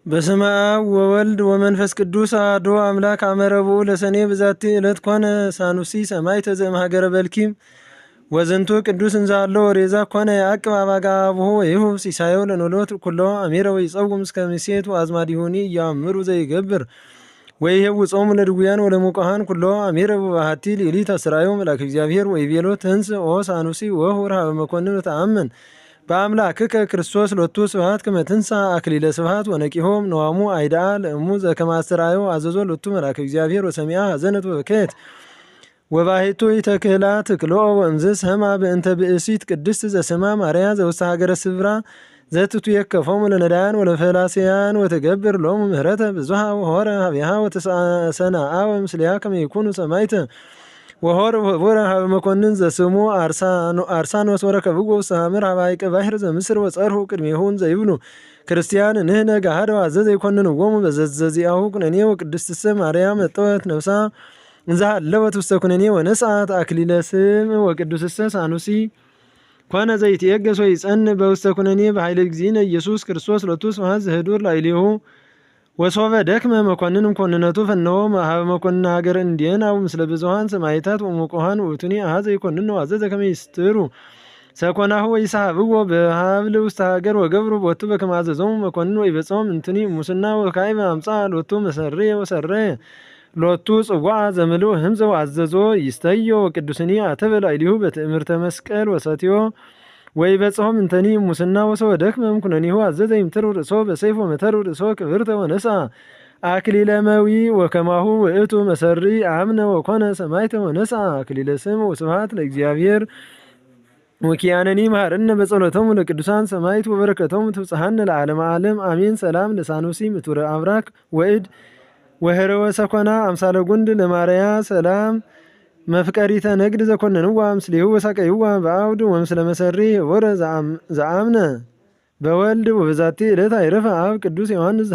በስመ አብ ወወልድ ወመንፈስ ቅዱስ አሐዱ አምላክ አመረቡ ለሰኔ በዛቲ ዕለት ኮነ ሳኑሲ ሰማዕተ ዘእምሀገረ በልኪም ወዝንቱ ቅዱስ እንዛሎ ወሬዛ ኮነ ያዕቅብ አባጋ አቡሁ ወይሁብ ሲሳዮ ለኖሎት ኩሎ አሚረ ወይጸውም እስከ ምሴት ወአዝማዲሁኒ እያምሩ ዘይገብር ወይሄው ጾሙ ለድውያን ወለሙቃሃን ኩሎ አሚረ በባህቲ ሌሊት አስራዮ መልአክ እግዚአብሔር ወይቤሎ ትንስ ኦ ሳኑሲ ወሁር ሀበ መኮንን ተአመን በአምላክከ ክርስቶስ ሎቱ ስብሐት ከመ ትንሣእ አክሊለ ስብሐት ወነቂሆም ነዋሙ አይድአ ለእሙ ዘከመ አስተርአዮ አዘዞ ሎቱ መልአከ እግዚአብሔር ወሰሚዓ ሐዘነት ወበከየት ወባሕቱ ኢተክህላ ትክልኦ ወእምዝ ሰማ በእንተ ብእሲት ቅድስት ዘስማ ማርያ ዘውስተ ሀገረ ስብራ ዘትትየከፎሙ ለነዳያን ወለፈላስያን ወትገብር ሎሙ ምህረተ ብዙኃ ወሖረ ሀቢሃ ወተሰናአ ወምስሊሃ ከመ ይኩኑ ሰማዕተ ወሆር ወረ ሀበ መኮንን ዘስሙ አርሳኖስ ወረከብዎ ውስተ ሐመር ሀበ ሐይቀ ባሕር ዘምስር ወጸርሁ ቅድሜሁን ዘይብሉ ክርስቲያን ንሕነ ገሃደ ወአዘዘ ይኰንንዎሙ በዘዘዚአሁ ኩነኔ ወቅድስትሰ ማርያም መጠወት ነፍሳ እንዘ ሀለወት ውስተ ኩነኔ ወነስአት አክሊለ ስም ወቅዱስሰ ሳኑሲ ኮነ ዘይትየገሥ ወይጸንዕ በውስተ ኩነኔ በኃይለ እግዚእነ ኢየሱስ ክርስቶስ ሎቱ ስብሐት ዘህዱር ላዕሌሁ ወሶበ ደክመ መኮንን እምኮንነቱ ፈነወ ሀበ መኮንን ሀገር እንዲናው ምስለ ብዙኃን ሰማዕታት ወሙቁሃን ውእቱኒ አኀዘ ይኰንኑ አዘዘ ከመ ይስጥሩ ሰኮናሁ ወይሳሃብዎ በሀብል ውስተ ሀገር ወገብሩ ቦቱ በከመ አዘዞሙ መኮንን ወይቤጾሙ እንትኒ ሙስና ወካዕበ አምጽአ ሎቱ መሰረየ ወሰረየ ሎቱ ጽዋዐ ዘምሉእ ህምዘ ወአዘዞ ይስተዮ ወቅዱስኒ አተበ ላዕሌሁ በትእምርተ መስቀል ወሰትዮ ወይቤጾሙ እንተኒ ሙስና ወሰወ ደክመ እምኩነኔሁ አዘዘ ይምትሩ ርእሶ በሰይፍ ወመተሩ ርእሶ ክብርተ ወነስአ አክሊለ መዊ ወከማሁ ውእቱ መሰሪ አምነ ወኮነ ሰማዕተ ወነስአ አክሊለ ስም ወስብሐት ለእግዚአብሔር ወኪያነኒ መሐረነ በጸሎቶሙ ለቅዱሳን ሰማዕት ወበረከቶሙ ትብጽሐነ ለዓለመ ዓለም አሜን። ሰላም ለሳኑሲ ምቱረ አብራክ ወእድ ወህረወ ሰኮና አምሳለ ጉንድ ለማርያ ሰላም መፍቀሪተ ነግድ ዘኮነንዋ ምስሌሁ ወሳቀይዋ በአውድ ወምስለ መሰሪ ወረ ዘአምነ በወልድ ወበዛቲ ዕለት አይረፈ አብ ቅዱስ ዮሐንስ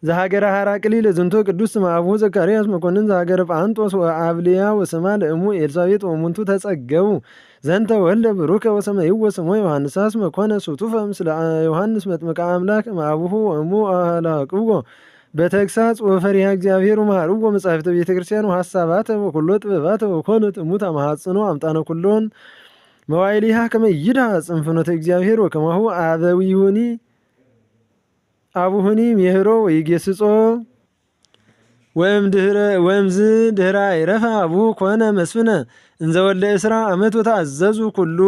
ዘሀገረ ሐራቅሊ ለዝንቶ ቅዱስ ስመ አቡሁ ዘካርያስ መኮንን ዘሀገረ ጳንጦስ ወአብልያ ወስማ ለእሙ ኤልሳቤጥ ወሙንቱ ተጸገቡ ዘንተ ወልደ ብሩከ ወሰመይዎ ስሞ ዮሐንሳስ መኮነ ሱቱፈ ምስለ ዮሐንስ መጥምቀ አምላክ እምአቡሁ ወእሙ አላቅዎ በተግሳጽ ወፈሪሃ እግዚአብሔር ወመሃርዎ መጻሕፍተ ቤተ ክርስቲያን ወሐሳባተ ወኩሎ ጥበባተ ወኮነ ጥሙት አማሐጽኖ አምጣነ ኩሎን መዋይሊሃ ከመ ይድኀጽ ፍኖተ እግዚአብሔር ወከማሁ አበዊሁኒ አቡሁኒ ምህሮ ወይጌስጾ ወእምዝ ድህረ አይረፈ አቡሁ ኮነ መስፍነ እንዘወልደ እስራ ዓመት ወተአዘዙ ኩሉ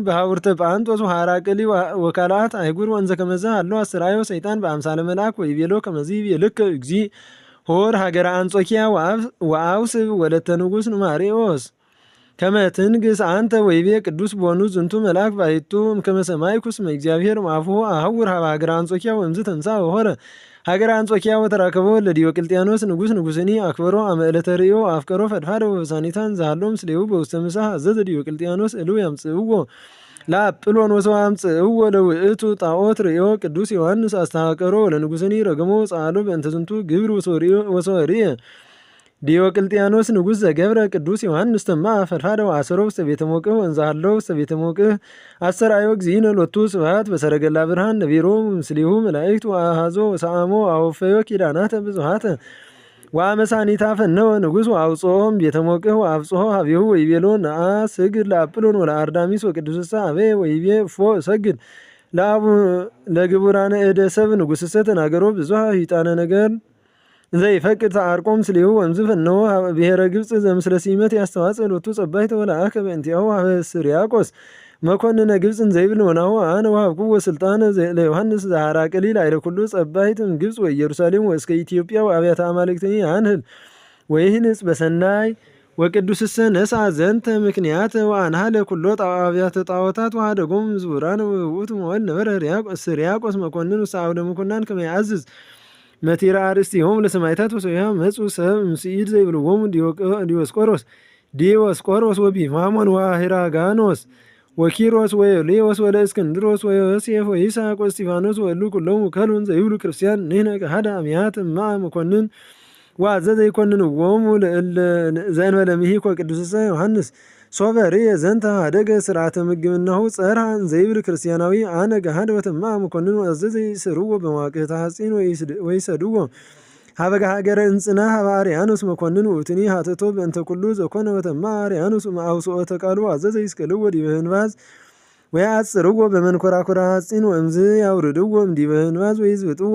በሀውርተ ጳንጦስ ወሐራቅሊ ወካልአት አይጉር ወንዘ ከመዘ አለው አስራዮ ሰይጣን በአምሳለ መልአክ ወይቤሎ ከመዚ ይቤልክ እግዚእ ሆር ሀገረ አንጾኪያ ወአውስብ ወለተ ንጉሥ ኑማሪዎስ ከመ ትንግሥ አንተ ወይቤ ቅዱስ ቦኑ ዝንቱ መልአክ ባሕቱ እምከመ ሰማዕኩ እስመ እግዚአብሔር እምአፉሁ አሐውር ሀበ ሀገረ አንጾኪያ ወእምዝ ተንሥአ ወሖረ ሀገረ አንጾኪያ ወተራከቦ ለዲዮቅልጥያኖስ ንጉሥኒ አክበሮ አመ ዕለተ ርእዮ አፍቀሮ ፈድፋደ ወበሳኒታን ዘሃሎ ምስሌሁ በውስተ ምሳሕ አዘዘ ዲዮቅልጥያኖስ እልው ያምጽእዎ ለአጵሎን ወሰው አምጽእዎ ለውእቱ ጣዖት ርእዮ ቅዱስ ዮሐንስ አስተሐቀሮ ለንጉሥኒ ረገሞ ጸአሎ በእንተ ዝንቱ ግብር ወሶርየ ዲዮቅልጥያኖስ ንጉሥ ዘገብረ ቅዱስ ዮሐንስ ተማ ፈድፋደ ወአሰሮ ውስተ ቤተ ሞቅህ ወንዛሃሎ ውስተ ቤተ ሞቅህ አሰራዮ እግዚእነ ሎቱ ስብሐት በሰረገላ ብርሃን ነቢሮ ምስሊሁ መላእክት ወአሃዞ ወሰአሞ አወፈዮ ኪዳናተ ብዙኃተ ወአመሳኒታ ፈነወ ንጉሥ ወአውጽኦም ቤተ ሞቅህ ወአብጽሖ ሀቤሁ ወይቤሎ ነአ ስግድ ለአጵሎን ወለአርዳሚስ ወቅዱስሳ አቤ ወይቤ እፎ እሰግድ ለግቡራነ እደ ሰብ ንጉሥሰ ተናገሮ ብዙኃ ሂጣነ ነገር ዘይፈቅድ ተዓርቆ ምስሌሁ ወእምዝ ፈነወ ብሔረ ግብጽ ዘምስለ ሲመት ያስተዋጽእ ሎቱ ጸባሕተ ወለአከ በእንቲአሁ ሀበ ስርያቆስ መኮንነ ግብጽ ዘይብል ወናሁ አነ ወሀብኩዎ ስልጣነ ለዮሐንስ ዘሐራቅሊ ላዕለ ኩሉ ጸባሕት እምግብጽ ወኢየሩሳሌም ወእስከ ኢትዮጵያ ወአብያተ አማልክትኒ አንህል ወይህንጽ በሰናይ ወቅዱስሰ ነስአ ዘንተ ምክንያተ ወአንሃለ ኩሎ አብያተ ጣዖታት ወሀደጎሙ ምዝቡራነ ውእቱ መዋዕል ነበረ ስርያቆስ መኮንን ውስተ አውደ ምኵናን ከመ ያዕዝዝ መቲራ አርእስቲሆሙ ለሰማዕታት ወሰብያ መጹ ሰብ እምስኢድ ዘይብልዎሙ ዲዮስቆሮስ ወቢፋሞን ወአሕራጋኖስ ወኪሮስ ወዮልዮስ ወለእስክንድሮስ ወዮሴፍ ወይስሐቅ ወእስጢፋኖስ ወእሉ ኩሎሙ ከልኡን ዘይብሉ ክርስቲያን ንሕነ ገሃደ አምያት እምአ መኮንን ወአዘዘ ይኰንንዎሙ ዘእንበለ ምሂኮ ቅዱስሰ ዮሐንስ ሶበሪ የዘንተ አደገ ስርዓተ ምግብናሁ ጸርሃ ዘይብል ክርስቲያናዊ አነ ገሃድ ወተማ መኮንን አዘዘ ይስርዎ በመዋቅህ ሐጺን ወይሰድዎ ሀበጋ ሀገረ እንጽና ሀበ አርያኖስ መኮንን ውእትኒ ሀተቶ በእንተ ኩሉ ዘኮነ ወተማ አርያኖስ አውስኦተ ቃሉ አዘዘ ይስቅልዎ ዲበ ህንባዝ ወያጽርዎ በመንኮራኩራ ሐጺን ወእምዝ ያውርድዎ እምዲበ ህንባዝ ወይዝብጥዎ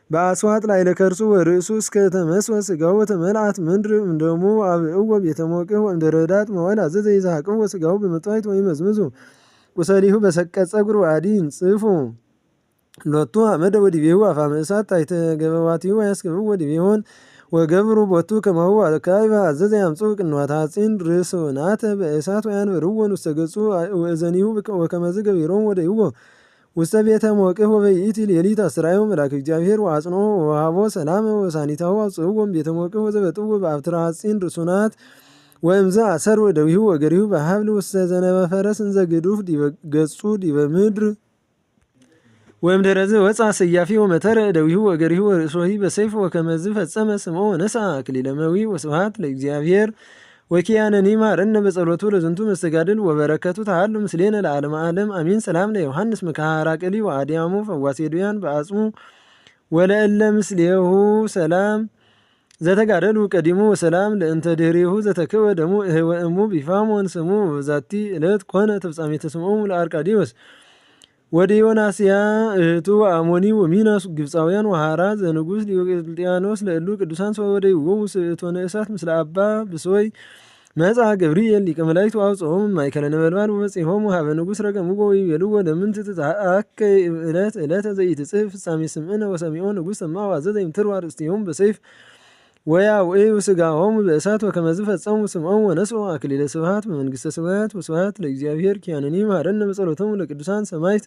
በአስዋጥ ላይ ለከርሱ ወርእሱ እስከ ተመስወ ስጋው ተመልአት ምድር እንደሙ አብእዎ ቤተ ሞቅህ ወእምደረዳት መዋል አዘዘ ይዛቅዎ ስጋው በመጥዋይት ወይ መዝምዙ ቁሰሊሁ በሰቀ ጸጉር ዋዲን ጽፉ ሎቱ አመደ ወዲቤሁ አፋመ እሳት ታይተ ገበዋቲሁ ያስገቡ ወዲቤሆን ወገብሩ ቦቱ ከማሁ አካባቢ አዘዘ ያምጹ ቅንዋት ሐጺን ርእሶናተ በእሳት ወያንበርዎን ውስተ ገጹ ወእዘኒሁ ወከመዝ ገቢሮም ወደይዎ ውስተ ቤተ ሞቅህ ወበይእቲ ሌሊት አስራዮ መልአከ እግዚአብሔር ወአጽንኦ ወሃቦ ሰላም ወሳኒታሁ አውጽእዎም ቤተ ሞቅህ ወዘበጥዎ በአብትራ ሐጺን ርእሱናት ወእምዘ አሰር ወደዊሁ ወገሪሁ በሀብል ውስተ ዘነበ ፈረስ እንዘ ግዱፍ ዲበ ገጹ ዲበ ምድር ወይም ደረዘ ወፃ ሰያፊ ወመተረ ደዊሁ ወገሪሁ ወርእሶሂ በሰይፍ ወከመዝ ፈጸመ ስምዖ ወነሳ አክሊለመዊ ወስብሐት ለእግዚአብሔር ወኪያነኒ ማረነ በጸሎቱ ለዝንቱ መስተጋድል ወበረከቱ ተሃሉ ምስሌነ ለዓለመ ዓለም አሚን። ሰላም ለዮሐንስ መካራቅሊ ወአዲያሙ ፈዋሴዱያን በአጽሙ ወለእለ ምስሌሁ ሰላም ዘተጋደሉ ቀዲሙ ወሰላም ለእንተ ድህሬሁ ዘተክወ ደሙ ወእሙ ቢፋሞን ስሙ በዛቲ ዕለት ኮነ ተፍጻሜተ ስምዖሙ ለአርቃዲዎስ ወዲዮናስያ እህቱ አሞኒ ወሚናስ ግብፃውያን ወሃራ ዘንጉስ ዲዮቅልጥያኖስ ለእሉ ቅዱሳን ሰው ወደይዎሙ ስእቶነ እሳት ምስለ አባ ብሶይ መጻ ገብርኤል ሊቀ መላእክት ወአውጽኦም ማእከለ ነበልባል ወበጽሖሙ ሀበ ንጉሥ ረገምዎ ወይቤልዎ ለምንት ትትአከ ዕለተ ዘኢትጽሕፍ ፍጻሜ ስምዕነ ወሰሚዖ ንጉሥ ሰማዕ ወአዘዘ ይምትሩ አርእስቲሆሙ በሰይፍ ወያውዕዩ ሥጋሆሙ በእሳት ወከመዝ ፈጸሙ ስምዖሙ ወነስኡ አክሊለ ስብሐት በመንግሥተ ሰማያት ወስብሐት ለእግዚአብሔር ኪያነኒ መሐረነ በጸሎቶሙ ለቅዱሳን ሰማዕት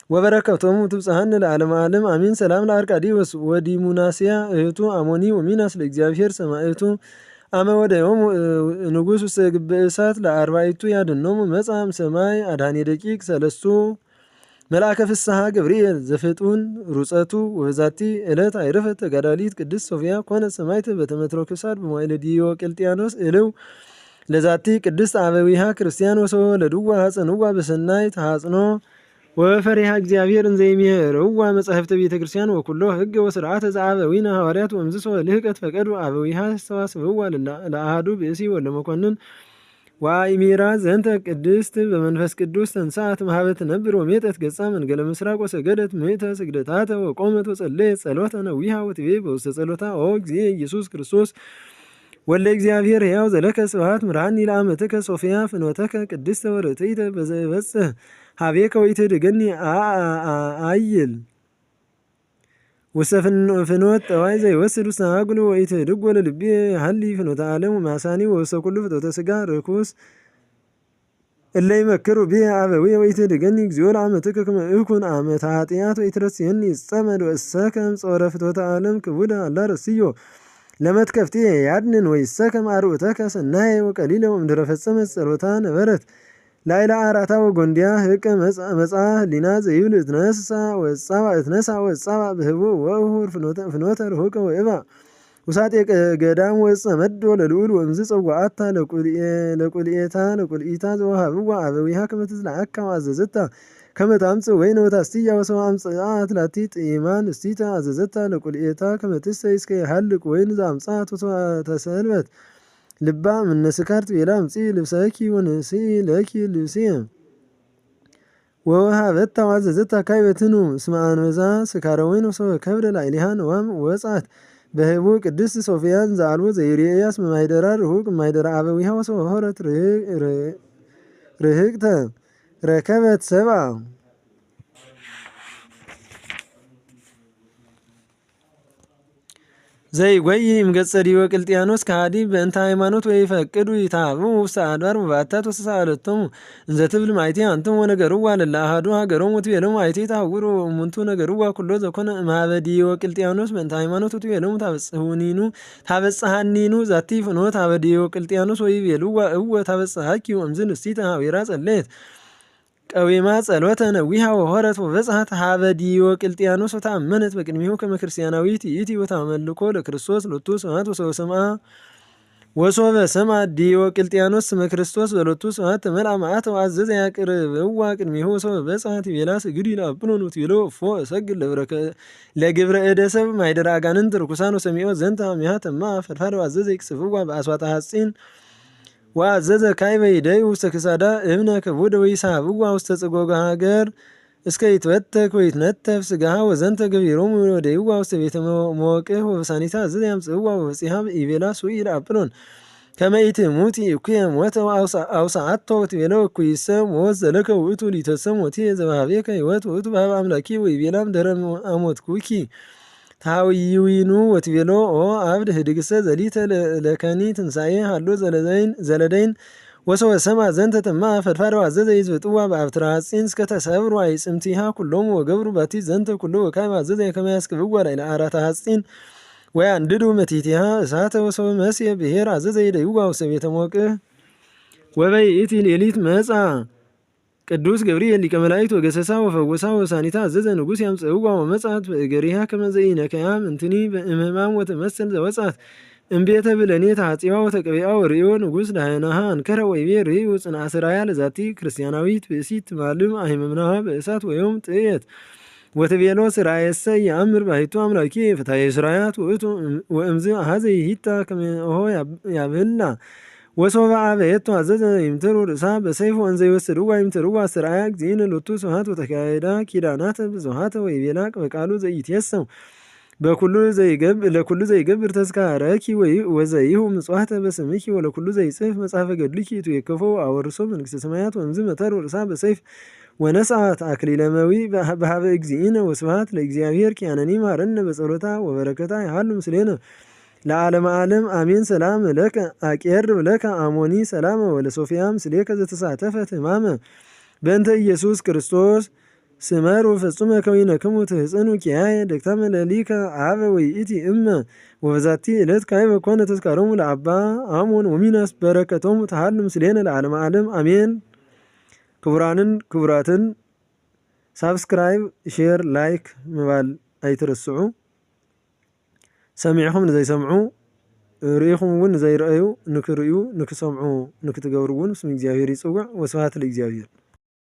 ወበረከቶሙ ትብጽሐነ ለዓለመ ዓለም አሚን። ሰላም ለአርቃዲዎስ ወዲሙናስያ እህቱ አሞኒ ወሚናስ ለእግዚአብሔር ሰማዕቱ አመ ወደዮሙ ንጉሥ ውስተ ግበ እሳት ለአርባዕቱ ያድኅኖሙ መጻም ሰማይ አድኃኔ ደቂቅ ሰለስቱ መልአከ ፍስሐ ገብርኤል ዘፍጡን ሩጸቱ ወበዛቲ ዕለት አይረፈት ተጋዳሊት ቅድስት ሶፊያ ኮነ ሰማዕት በተመትሮ ክሳድ በመዋዕለ ዲዮቅልጥያኖስ እልው ለዛቲ ቅድስት አበዊሃ ክርስቲያን ወሰው ለድዋ ሐፀንዋ በሰናይ ተሐጽኖ ወፈሪሃ እግዚአብሔር እንዘ ይሜረዋ መጻሕፍተ ቤተ ክርስቲያን ወኩሎ ሕገ ወስርዓተ ዘአበዊነ ሐዋርያት ወእምዝሶ ልህቀት ፈቀዱ አበዊሃ ተሰባስበዋ ለአሐዱ ብእሲ ወለመኮንን ወአእሚራ ዘንተ ቅድስት በመንፈስ ቅዱስ ተንሥአት እምኀበ ትነብር ወሜጠት ገጻ መንገለ ምስራቅ ወሰገደት ምእተ ስግደታተ ወቆመት ወጸለየት ጸሎተ ነዊሃ ወትቤ በውስተ ጸሎታ ኦ እግዚእ ኢየሱስ ክርስቶስ ወለ እግዚአብሔር ሕያው ዘለከ ስብሐት ምርሃኒ ለአመትከ ሶፊያ ፍኖተከ ቅድስተ ወርትዕተ በዘበጽሕ ሀቤከ ወኢትድገኒ አይል ውስተ ፍኖት ጠዋይ ዘይወስድ ውስተ አጉል ወኢትድጎ ለልቤ ሀሊ ፍኖተ ዓለም ማሳኒ ወውስተ ኩሉ ፍትወተ ሥጋ ርኩስ እለ ይመክሩ ብየ አበዊ ወኢትድገኒ እግዚኦ ለአመትከ ከመ እኩን አመተ ኃጢአት ወኢትረስየኒ ይጸመድ ወእሰከም ጾረ ፍትወተ ዓለም ክቡደ አላ ረስዮ ለመትከፍቴ ያድንን ወይሰከም አርዑተከ ሰናየ ወቀሊለ ወእምድረ ፈጸመት ጸሎታ ነበረት ላይላ አራታ ወጎንዲያ ህቀ መጻ ህሊና ዘይብል እትነሳ ወጻባ ብህቡ ወእሁር ፍኖተ ርሁቀ ወእባ ውሳጤ ገዳም ወፀ መዶ ለልዑል ወእምዝ ጸዋዓታ ለቁልኤታ ዘወሃብዋ አበዊሃ ከመ ትዝለዓካ ወአዘዘታ ከመ ታምጽእ ወይነ ወታስትያ ወሰው አምጽአት ላቲ ጥኢማን እስቲታ አዘዘታ ለቁልኤታ ከመ ትሰይ እስከ ይሃልቅ ወይን ዘአምጽአት ወተሰልበት ልባ ምነስካርት ቤላ ምጽ ልብሰኪ ወንሲ ለኪ ልብሲ ወሃበታ ወአዘዘታ ካይበትኑ እስመ አንበዛ ስካረ ወይን ወሰው ከብደ ላዕሌሃን ወም ወጻት በህቡ ቅድስት ሶፊያን ዘአልቦ ዘይሬያስ ማይደራ ርሁቅ ማይደራ አበዊሃ ወሰው ሆረት ርህቅተ ረከበት ሰባ ዘይ ጎይ እምገጸ ዲዮቅልጥያኖስ ከሃዲ በእንተ ሃይማኖት ወይፈቅዱ ይታቡ ውስተ አድባር ወበዓታት ወተሳእለቶሙ እንዘ ትብል ማይቲ አንትሙ ወነገሩዋ ለለ አሐዱ ሀገሮሙ ወትቤሎሙ ማይቲ ታውሩ እሙንቱ ነገሩዋ ኩሎ ዘኮነ እምኀበ ዲዮቅልጥያኖስ በእንተ ሃይማኖት ወትቤሎሙ ታበጽሐኒኑ ዛቲ ፍኖት ኀበ ዲዮቅልጥያኖስ ወይቤልዋ እወ ታበጽሐኪ ወእምዝ ንስቲተ ኀቤራ ጸለየት ቀዊማ ጸሎተ ነዊሃ ወሆረት ወበጽሐት ኀበ ዲዮቅልጥያኖስ ወተአመነት በቅድሚሁ ከመ ክርስቲያናዊት ይእቲ ወተአመልኮ ለክርስቶስ ሎቱ ስብሐት ወሰብአ ወሶበ ሰማ ዲዮቅልጥያኖስ ስመ ክርስቶስ በሎቱ ስብሐት ተመልአ መዓተ ወአዘዘ ያቅርብዋ ቅድሜሁ ሰው በጻት ቤላ ስግድ ይላብኖ ትቤሎ እፎ እሰግድ ለግብረ እደ ሰብ ማይደር አጋንንት ርኩሳን ወሰሚዖ ዘንተ አሚሃ ተማ ፈድፋደ ወአዘዘ ይቅስፍዋ በአስዋጣ ሐጺን ወአዘዘ ካይበ ይደይ ውስተ ክሳዳ እብነ ከቡደ ወይሳብዋ ውስተ ጽጎጋ ሀገር እስከ ይትወተክ ወይትነተፍ ስጋሃ ወዘንተ ገቢሮሙ ወደይዋ ውስተ ቤተ መወቅህ ወበሳኒታ አዘዘ ያምጽእዋ ወበጺሃ ኢቤላ ሱኢ ለአጵሎን ከመ ኢትሙቲ እኩየ ሞተ አውሳአቶ ወትቤሎ እኩይሰ ሞት ዘለከ ውእቱ ሊተሰም ወትየ ዘበሃቤከ ሕይወት ውእቱ በኀበ አምላኪ ወይቤላም ድኅረ አሞትኩኪ ታዊዊኑ ወትቤሎ ኦ አብድ ህድግሰ ዘሊተ ለከኒ ትንሣኤ ሃሎ ዘለደይን ወሰወ ሰማ ዘንተ ተማ ፈድፋደ ወአዘዘ ይዝብጥዋ በአብትራ ሐጺን እስከ ተሰብሩ አይጽምቲሃ ኩሎሙ ወገብሩ ባቲ ዘንተ ኩሎ ወካዕበ አዘዘ ከመ ያስክብዋ ላዕለ ዓራተ ሐጺን ወያንድዱ መቲቲሃ እሳተ ወሰወ መስየ ብሔር አዘዘ ይደይዋ ውስተ ቤተ ሞቅህ ወበይእቲ ሌሊት መጻ ቅዱስ ገብርኤል ሊቀ መላእክት ወገሰሳ ወፈወሳ ወሳኒታ አዘዘ ንጉሥ ያምጽእዋ ወመጻት በእገሪሃ ከመ ዘኢነከያም እንትኒ በእምህማም ወተመሰል ዘወጻት እምቤተ ብለኔ ታጽዋ ወተቀቢአ ወርእዮ ንጉሥ ዳህናሃ አንከረ ወይቤ ርእዩ ጽንዓ ስራያ ለዛቲ ክርስቲያናዊት ብእሲት ማልም አሂመምናሃ በእሳት ወዮም ጥየት ወትቤሎ ስራየሰ የአምር ባሕቱ አምላኪ ፍትሐየ ስራያት ውእቱ ወእምዝ አሐዘ ይሂታ ከመሆ ያብህላ ወሶበ አበየቶ አዘዘ ይምትሩ ርእሳ በሰይፍ ወንዘ ይወስድዋ ይምትሩዋ ስራያ እግዚእነ ሎቱ ስብሐት ወተካሄዳ ኪዳናተ ብዙኃተ ወይቤላ በቃሉ ዘኢትየሰው ለኩሉ ዘይገብር ተዝካረኪ ወዘይሁ ምጽዋተ በስምኪ ወለኩሉ ዘይጽፍ መጽሐፈ ገድልኪ ትዌከፎ አወርሶ መንግሥተ ሰማያት ወእምዝ መተር ርእሳ በሰይፍ ወነስአት አክሊለ መዊዕ በኀበ እግዚእነ ወስብሐት ለእግዚአብሔር ኪያነኒ ማረነ በጸሎታ ወበረከታ ያሃሉ ምስሌነ ለዓለመ ዓለም አሜን። ሰላም ለከ አቄርብ ለከ አሞኒ ሰላመ ወለሶፊያ ምስሌከ ዘተሳተፈት ሕማመ በእንተ ኢየሱስ ክርስቶስ ስመሩ ፍጹመ ከዊነክሙ ትሕጽኑ ኪያየ ደክታመ ለሊከ አበ ወይእቲ እመ ወበዛቲ ዕለት ካዕበ ኮነ ተዝካሮሙ ለአባ አሞን ወሚናስ በረከቶሙ ተሃሉ ምስሌነ ለዓለመ ዓለም አሜን። ክቡራንን ክቡራትን ሳብስክራይብ ሼር ላይክ ምባል ኣይትርስዑ። ሰሚዕኹም ንዘይሰምዑ ርኢኹም እውን ንዘይረአዩ ንክርእዩ ንክሰምዑ ንክትገብሩ እውን ስም እግዚኣብሔር ይጽዋዕ። ወስብሐት ለእግዚአብሔር።